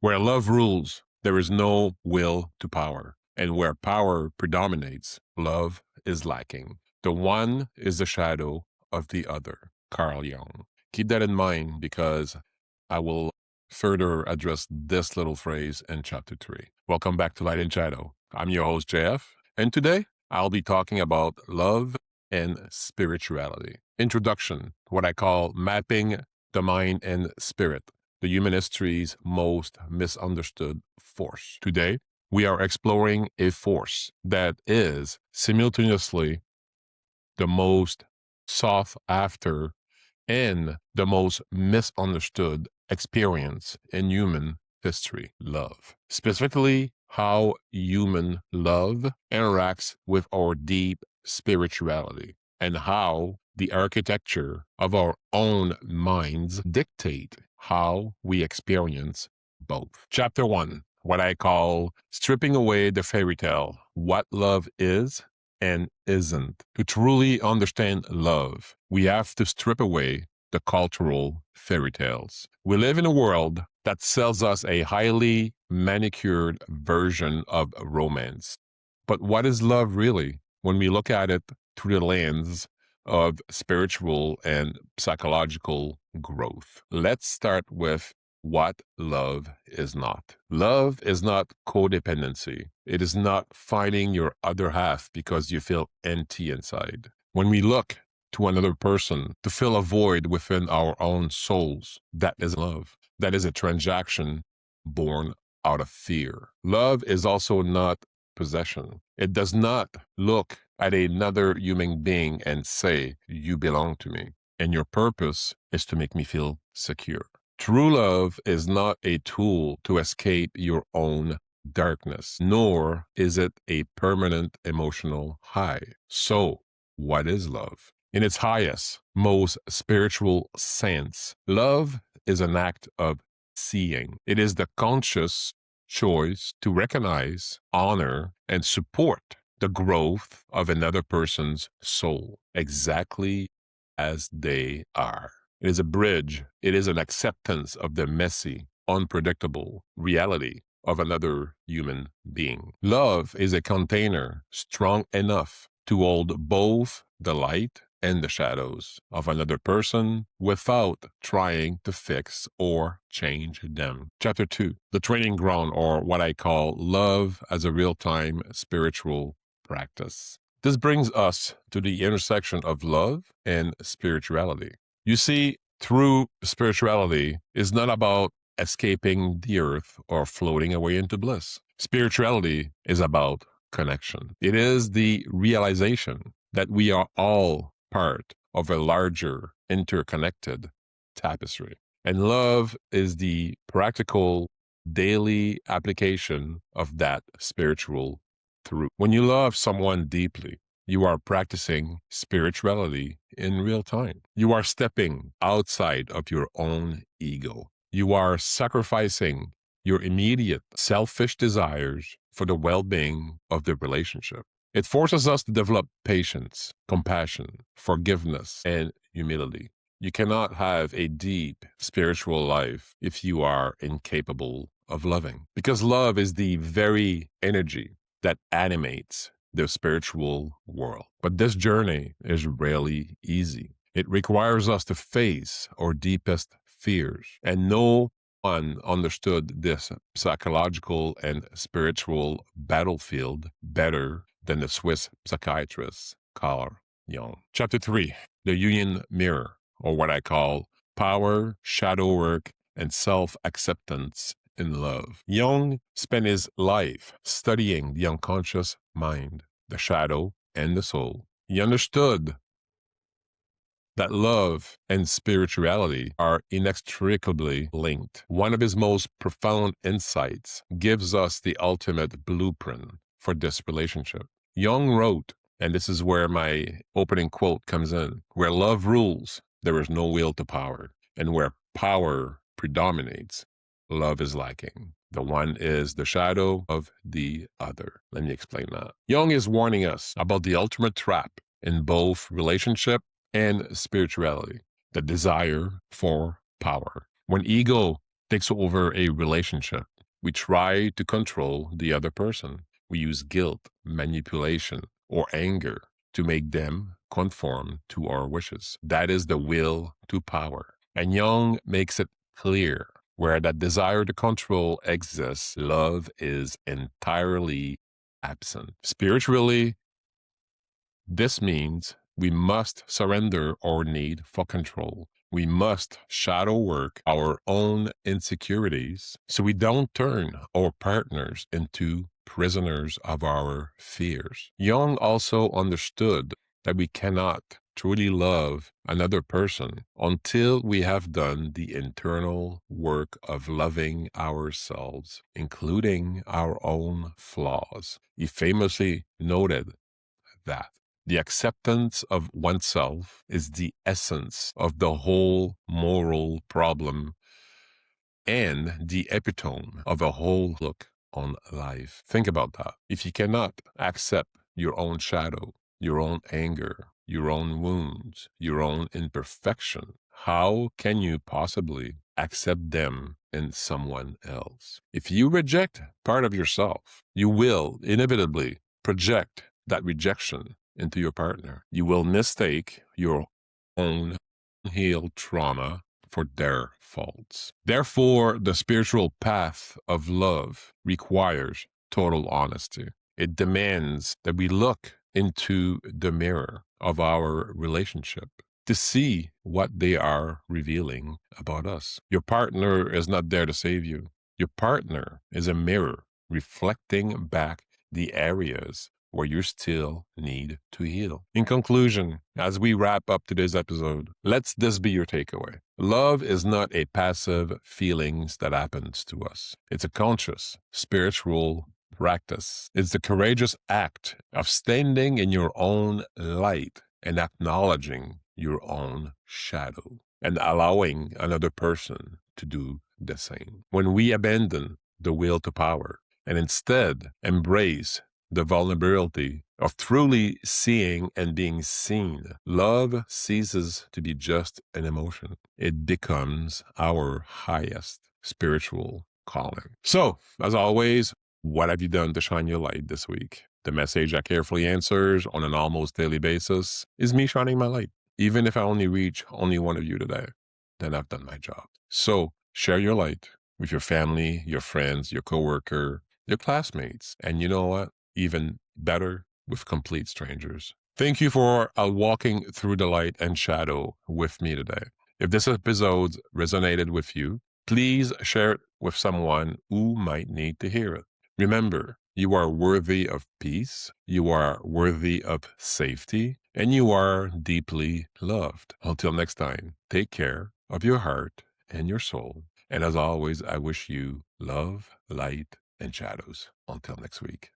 Where love rules, there is no will to power. And where power predominates, love is lacking. The one is the shadow of the other. Carl Jung. Keep that in mind because I will further address this little phrase in chapter 3. Welcome back to Light and Shadow. I'm your host, JF, and today I'll be talking about love and spirituality. Introduction, what I call mapping the mind and spirit, the human history's most misunderstood force. Today, we are exploring a force that is simultaneously the most sought after and the most misunderstood experience in human history, love. Specifically, how human love interacts with our deep spirituality and how the architecture of our own minds dictate how we experience both. Chapter 1, what I call stripping away the fairy tale, what love is and isn't. To truly understand love, we have to strip away the cultural fairy tales. We live in a world that sells us a highly manicured version of romance. But what is love really when we look at it through the lens of spiritual and psychological growth? Let's start with what love is not. Love is not codependency. It is not finding your other half because you feel empty inside. When we look to another person to fill a void within our own souls, that is love. That is a transaction born out of fear. Love is also not possession. It does not look at another human being and say, you belong to me, and your purpose is to make me feel secure. True love is not a tool to escape your own darkness, nor is it a permanent emotional high. So, what is love? In its highest, most spiritual sense, love is an act of seeing. It is the conscious choice to recognize, honor, and support the growth of another person's soul exactly as they are. It is a bridge. It is an acceptance of the messy, unpredictable reality of another human being. Love is a container strong enough to hold both the light and the shadows of another person without trying to fix or change them. Chapter 2, the training ground, or what I call love as a real-time spiritual practice. This brings us to the intersection of love and spirituality. You see, true spirituality is not about escaping the earth or floating away into bliss. Spirituality is about connection. It is the realization that we are all part of a larger, interconnected tapestry. And love is the practical, daily application of that spiritual truth. When you love someone deeply, you are practicing spirituality in real time. You are stepping outside of your own ego. You are sacrificing your immediate selfish desires for the well-being of the relationship. It forces us to develop patience, compassion, forgiveness, and humility. You cannot have a deep spiritual life if you are incapable of loving, because love is the very energy that animates the spiritual world. But this journey is rarely easy. It requires us to face our deepest fears, and no one understood this psychological and spiritual battlefield better than the Swiss psychiatrist Carl Jung. Chapter 3, the Union Mirror, or what I call power, shadow work, and self-acceptance in love. Jung spent his life studying the unconscious mind, the shadow, and the soul. He understood that love and spirituality are inextricably linked. One of his most profound insights gives us the ultimate blueprint for this relationship. Jung wrote, and this is where my opening quote comes in, where love rules, there is no will to power, and where power predominates, love is lacking. The one is the shadow of the other. Let me explain that. Jung is warning us about the ultimate trap in both relationship and spirituality, the desire for power. When ego takes over a relationship, we try to control the other person. We use guilt, manipulation, or anger to make them conform to our wishes. That is the will to power. And Jung makes it clear where that desire to control exists, love is entirely absent. Spiritually, this means we must surrender our need for control. We must shadow work our own insecurities so we don't turn our partners into prisoners of our fears. Jung also understood that we cannot truly love another person until we have done the internal work of loving ourselves, including our own flaws. He famously noted that the acceptance of oneself is the essence of the whole moral problem and the epitome of a whole look on life. Think about that. If you cannot accept your own shadow, your own anger, your own wounds, your own imperfection, how can you possibly accept them in someone else? If you reject part of yourself, you will inevitably project that rejection into your partner. You will mistake your own healed trauma for their faults. Therefore, the spiritual path of love requires total honesty. It demands that we look into the mirror of our relationship to see what they are revealing about us. Your partner is not there to save you. Your partner is a mirror reflecting back the areas where you still need to heal. In conclusion, as we wrap up today's episode, let this be your takeaway. Love is not a passive feelings that happens to us. It's a conscious, spiritual practice. It's the courageous act of standing in your own light and acknowledging your own shadow and allowing another person to do the same. When we abandon the will to power and instead embrace the vulnerability of truly seeing and being seen, love ceases to be just an emotion. It becomes our highest spiritual calling. So, as always, what have you done to shine your light this week? The message I carefully answers on an almost daily basis is me shining my light. Even if I only reach only one of you today, then I've done my job. So, share your light with your family, your friends, your coworker, your classmates, and you know what? Even better, with complete strangers. Thank you for walking through the light and shadow with me today. If this episode resonated with you, please share it with someone who might need to hear it. Remember, you are worthy of peace, you are worthy of safety, and you are deeply loved. Until next time, take care of your heart and your soul. And as always, I wish you love, light, and shadows. Until next week.